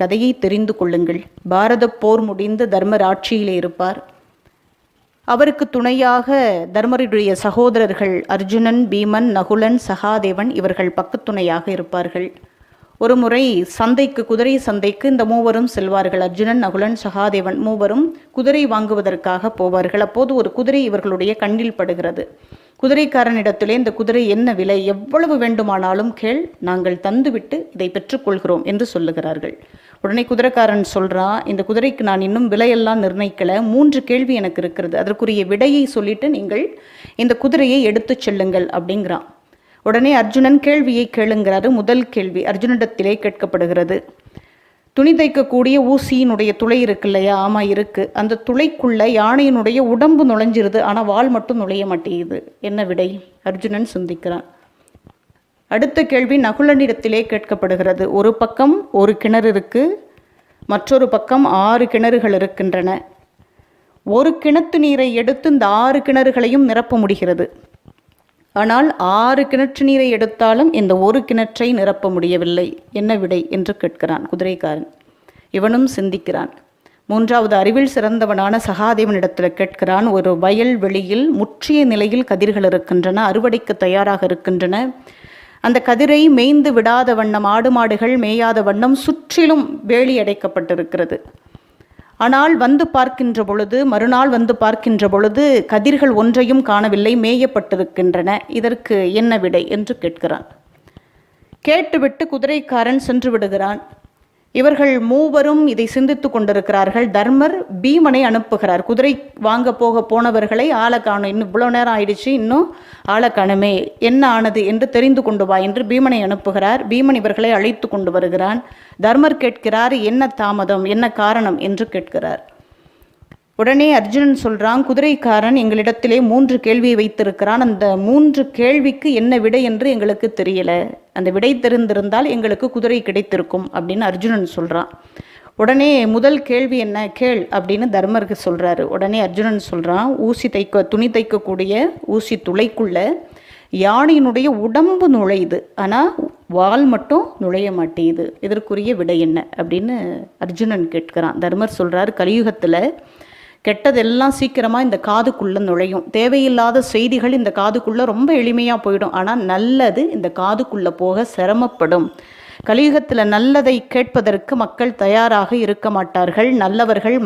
கதையை தெரிந்து கொள்ளுங்கள். பாரத போர் முடிந்து தர்மர் ஆட்சியிலே இருப்பார். அவருக்கு துணையாக தர்மருடைய சகோதரர்கள் அர்ஜுனன், பீமன், நகுலன், சகாதேவன் இவர்கள் பக்கத்துணையாக இருப்பார்கள். ஒரு முறை சந்தைக்கு, குதிரை சந்தைக்கு இந்த மூவரும் செல்வார்கள். அர்ஜுனன், நகுலன், சகாதேவன் மூவரும் குதிரை வாங்குவதற்காக போவார்கள். அப்போது ஒரு குதிரை இவர்களுடைய கண்ணில் படுகிறது. குதிரைக்காரனிடத்திலே இந்த குதிரை என்ன விலை, எவ்வளவு வேண்டுமானாலும் கேள், நாங்கள் தந்துவிட்டு இதை பெற்றுக்கொள்கிறோம் என்று சொல்லுகிறார்கள். உடனே குதிரைக்காரன் சொல்கிறான், இந்த குதிரைக்கு நான் இன்னும் விலையெல்லாம் நிர்ணயிக்கலை, 3 கேள்வி எனக்கு இருக்கிறது, அதற்குரிய விடையை சொல்லிட்டு நீங்கள் இந்த குதிரையை எடுத்து செல்லுங்கள் அப்படிங்கிறான். உடனே அர்ஜுனன் கேள்வியை கேளுங்கிறாரு. முதல் கேள்வி அர்ஜுனிடத்திலே கேட்கப்படுகிறது. துணி தைக்கக்கூடிய ஊசியினுடைய துளை இருக்கு இல்லையா? ஆமாம் இருக்குது. அந்த துளைக்குள்ள யானையினுடைய உடம்பு நுழைஞ்சிருது, ஆனால் வால் மட்டும் நுழைய மாட்டேங்குது. என்ன விடை? அர்ஜுனன் சிந்திக்கிறான். அடுத்த கேள்வி நகுலனிடத்திலே கேட்கப்படுகிறது. ஒரு பக்கம் ஒரு கிணறு இருக்கு, மற்றொரு பக்கம் 6 கிணறுகள் இருக்கின்றன. ஒரு கிணத்து நீரை எடுத்து இந்த 6 கிணறுகளையும் நிரப்ப முடிகிறது. ஆனால் 6 கிணற்று நீரை எடுத்தாலும் இந்த ஒரு கிணற்றை நிரப்ப முடியவில்லை. என்ன விடை என்று கேட்கிறான் குதிரைக்காரன். இவனும் சிந்திக்கிறான். மூன்றாவது அறிவில் சிறந்தவனான சகாதேவனிடத்தில் கேட்கிறான். ஒரு வயல் வெளியில் முற்றிய நிலையில் கதிர்கள் இருக்கின்றன, அறுவடைக்கு தயாராக இருக்கின்றன. அந்த கதிரை மேய்ந்து விடாத வண்ணம், ஆடு மாடுகள் மேயாத வண்ணம் சுற்றிலும் வேலி அடைக்கப்பட்டிருக்கிறது. ஆனால் வந்து பார்க்கின்ற பொழுது, மறுநாள் வந்து பார்க்கின்ற பொழுது கதிர்கள் ஒன்றையும் காணவில்லை, மேயப்பட்டிருக்கின்றன. இதற்கு என்ன விடை என்று கேட்கிறான். கேட்டுவிட்டு குதிரைக்காரன் சென்று விடுகிறான். இவர்கள் மூவரும் இதை சிந்தித்து கொண்டிருக்கிறார்கள். தர்மர் பீமனை அனுப்புகிறார். குதிரை வாங்க போனவர்களை ஆளை காணும், இன்னும் இவ்வளோ நேரம் ஆயிடுச்சு, இன்னும் ஆளை காணுமே, என்ன ஆனது என்று தெரிந்து கொண்டு வா என்று பீமனை அனுப்புகிறார். பீமன் இவர்களை அழைத்து கொண்டு வருகிறான். தர்மர் கேட்கிறார், என்ன தாமதம், என்ன காரணம் என்று கேட்கிறார். உடனே அர்ஜுனன் சொல்கிறான், குதிரைக்காரன் எங்களிடத்திலே 3 கேள்வியை வைத்திருக்கிறான், அந்த 3 கேள்விக்கு என்ன விடை என்று எங்களுக்கு தெரியலை, அந்த விடை தெரிந்திருந்தால் எங்களுக்கு குதிரை கிடைத்திருக்கும் அப்படின்னு அர்ஜுனன் சொல்கிறான். உடனே முதல் கேள்வி என்ன கேள் அப்படின்னு தர்மருக்கு சொல்கிறாரு. உடனே அர்ஜுனன் சொல்கிறான், துணி தைக்கக்கூடிய ஊசி துளைக்குள்ள யானையினுடைய உடம்பு நுழையுது, ஆனால் வால் மட்டும் நுழைய மாட்டேங்குது, இதற்குரிய விடை என்ன அப்படின்னு அர்ஜுனன் கேட்கிறான். தர்மர் சொல்கிறார், கலியுகத்தில் கெட்டதெல்லாம் சீக்கிரமாக இந்த காதுக்குள்ளே நுழையும், தேவையில்லாத செய்திகள் இந்த காதுக்குள்ளே ரொம்ப எளிமையாக போயிடும், ஆனால் நல்லது இந்த காதுக்குள்ளே போக சிரமப்படும். கலியுகத்தில் நல்லதை கேட்பதற்கு மக்கள் தயாராக இருக்க மாட்டார்கள், நல்லவர்கள்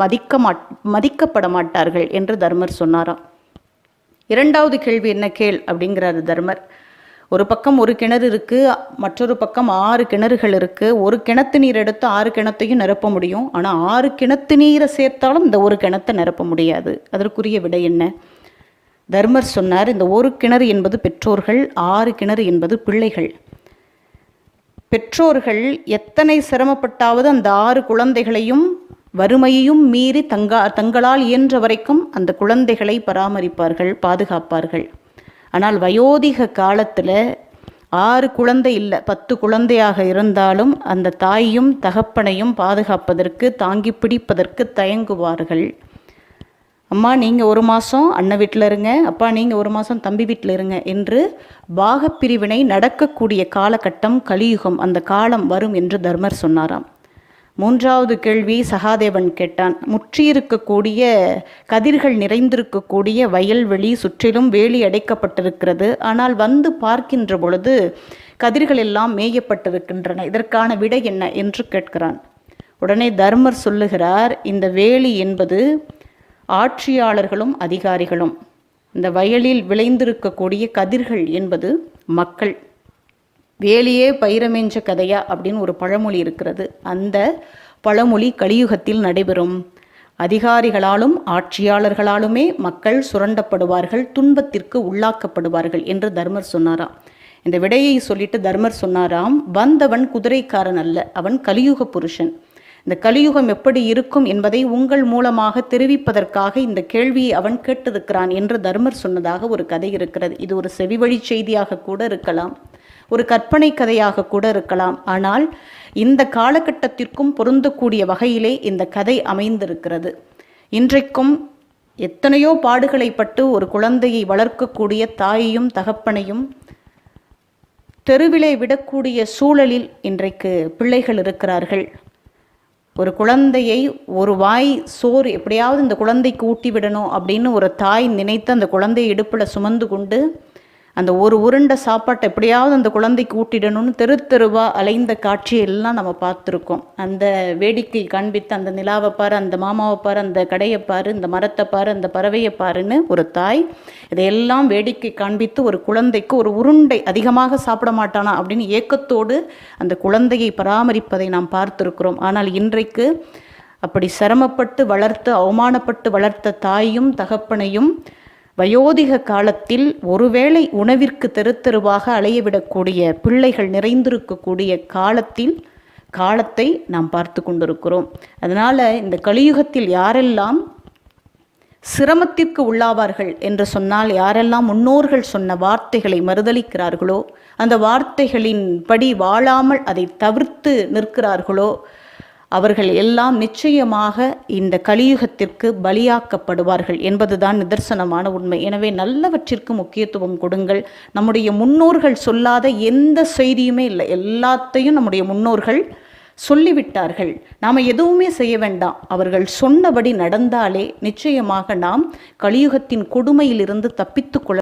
மதிக்கப்பட மாட்டார்கள் என்று தர்மர் சொன்னாராம். 2வது கேள்வி என்ன கேள் அப்படிங்கிறாரு தர்மர். ஒரு பக்கம் ஒரு கிணறு இருக்குது, மற்றொரு பக்கம் 6 கிணறுகள் இருக்குது. ஒரு கிணத்து நீர் எடுத்து 6 கிணத்தையும் நிரப்ப முடியும், ஆனால் 6 கிணத்து நீரை சேர்த்தாலும் இந்த ஒரு கிணத்தை நிரப்ப முடியாது. அதற்குரிய விடை என்ன? தர்மர் சொன்னார், இந்த ஒரு கிணறு என்பது பெற்றோர்கள், 6 கிணறு என்பது பிள்ளைகள். பெற்றோர்கள் எத்தனை சிரமப்பட்டாவது அந்த 6 குழந்தைகளையும் வறுமையையும் மீறி தங்களால் இயன்ற வரைக்கும் அந்த குழந்தைகளை பராமரிப்பார்கள், பாதுகாப்பார்கள். ஆனால் வயோதிக காலத்தில் 6 குழந்தை இல்லை, 10 குழந்தையாக இருந்தாலும் அந்த தாயையும் தகப்பனையும் பாதுகாப்பதற்கு, தாங்கி பிடிப்பதற்கு தயங்குவார்கள். அம்மா நீங்கள் 1 மாதம் அண்ணன் வீட்டில் இருங்க, அப்பா நீங்கள் 1 மாதம் தம்பி வீட்டில் இருங்க என்று பாகப்பிரிவினை நடக்கக்கூடிய காலகட்டம் கலியுகம், அந்த காலம் வரும் என்று தர்மர் சொன்னாராம். 3வது கேள்வி சகாதேவன் கேட்டான். முற்றியிருக்கக்கூடிய கதிர்கள் நிறைந்திருக்கக்கூடிய வயல்வெளி சுற்றிலும் வேலி அடைக்கப்பட்டிருக்கிறது, ஆனால் வந்து பார்க்கின்ற பொழுது கதிர்கள் எல்லாம் மேயப்பட்டிருக்கின்றன, இதற்கான விடை என்ன என்று கேட்கிறான். உடனே தர்மர் சொல்லுகிறார், இந்த வேலி என்பது ஆட்சியாளர்களும் அதிகாரிகளும், இந்த வயலில் விளைந்திருக்கக்கூடிய கதிர்கள் என்பது மக்கள். வேலியே பயிரமேஞ்ச கதையா அப்படின்னு ஒரு பழமொழி இருக்கிறது. அந்த பழமொழி கலியுகத்தில் நடைபெறும். அதிகாரிகளாலும் ஆட்சியாளர்களாலுமே மக்கள் சுரண்டப்படுவார்கள், துன்பத்திற்கு உள்ளாக்கப்படுவார்கள் என்று தர்மர் சொன்னாராம். இந்த விடையை சொல்லிட்டு தர்மர் சொன்னாராம், வந்தவன் குதிரைக்காரன் அல்ல, அவன் கலியுக புருஷன். இந்த கலியுகம் எப்படி இருக்கும் என்பதை உங்கள் மூலமாக தெரிவிப்பதற்காக இந்த கேள்வியை அவன் கேட்டிருக்கிறான் என்று தர்மர் சொன்னதாக ஒரு கதை இருக்கிறது. இது ஒரு செவிவழி செய்தியாக கூட இருக்கலாம், ஒரு கற்பனை கதையாக கூட இருக்கலாம். ஆனால் இந்த காலகட்டத்திற்கும் பொருந்தக்கூடிய வகையிலே இந்த கதை அமைந்திருக்கிறது. இன்றைக்கும் எத்தனையோ பாடுகளை பட்டு ஒரு குழந்தையை வளர்க்கக்கூடிய தாயையும் தகப்பனையும் தெருவிலே விடக்கூடிய சூழலில் இன்றைக்கு பிள்ளைகள் இருக்கிறார்கள். ஒரு குழந்தையை ஒரு வாய் சோறு எப்படியாவது இந்த குழந்தைக்கு ஊட்டி விடணும் அப்படின்னு ஒரு தாய் நினைத்து அந்த குழந்தையை இடுப்பில் சுமந்து கொண்டு அந்த ஒரு உருண்டை சாப்பாட்டை எப்படியாவது அந்த குழந்தைக்கு ஊட்டிடணும்னு தெரு தெருவாக அலைந்த காட்சியெல்லாம் நம்ம பார்த்துருக்கோம். அந்த வேடிக்கை காண்பித்து அந்த நிலாவை பாரு, அந்த மாமாவை பாரு, அந்த கடையை பாரு, இந்த மரத்தை பாரு, அந்த பறவையை பாருன்னு ஒரு தாய் இதையெல்லாம் வேடிக்கை காண்பித்து ஒரு குழந்தைக்கு ஒரு உருண்டை அதிகமாக சாப்பிட மாட்டானா அப்படின்னு ஏக்கத்தோடு அந்த குழந்தையை பராமரிப்பதை நாம் பார்த்துருக்கிறோம். ஆனால் இன்றைக்கு அப்படி சிரமப்பட்டு வளர்த்து அவமானப்பட்டு வளர்த்த தாயும் தகப்பனையும் வயோதிக காலத்தில் ஒருவேளை உணவிற்கு தெரு தெருவாக அலையவிடக்கூடிய பிள்ளைகள் நிறைந்திருக்கக்கூடிய காலத்தை நாம் பார்த்து கொண்டிருக்கிறோம். அதனால் இந்த கலியுகத்தில் யாரெல்லாம் சிரமத்திற்கு உள்ளாவார்கள் என்று சொன்னால், யாரெல்லாம் முன்னோர்கள் சொன்ன வார்த்தைகளை மறுதலிக்கிறார்களோ, அந்த வார்த்தைகளின் படி வாழாமல் அதை தவிர்த்து நிற்கிறார்களோ, அவர்கள் எல்லாம் நிச்சயமாக இந்த கலியுகத்திற்கு பலியாக்கப்படுவார்கள் என்பதுதான் நிதர்சனமான உண்மை. எனவே நல்லவற்றிற்கு முக்கியத்துவம் கொடுங்கள். நம்முடைய முன்னோர்கள் சொல்லாத எந்த செய்தியுமே இல்லை, எல்லாத்தையும் நம்முடைய முன்னோர்கள் சொல்லிவிட்டார்கள். நாம் எதுவுமே செய்ய வேண்டாம். அவர்கள் சொன்னபடி நடந்தாலே நிச்சயமாக நாம் கலியுகத்தின் கொடுமையிலிருந்து தப்பித்து கொள்ள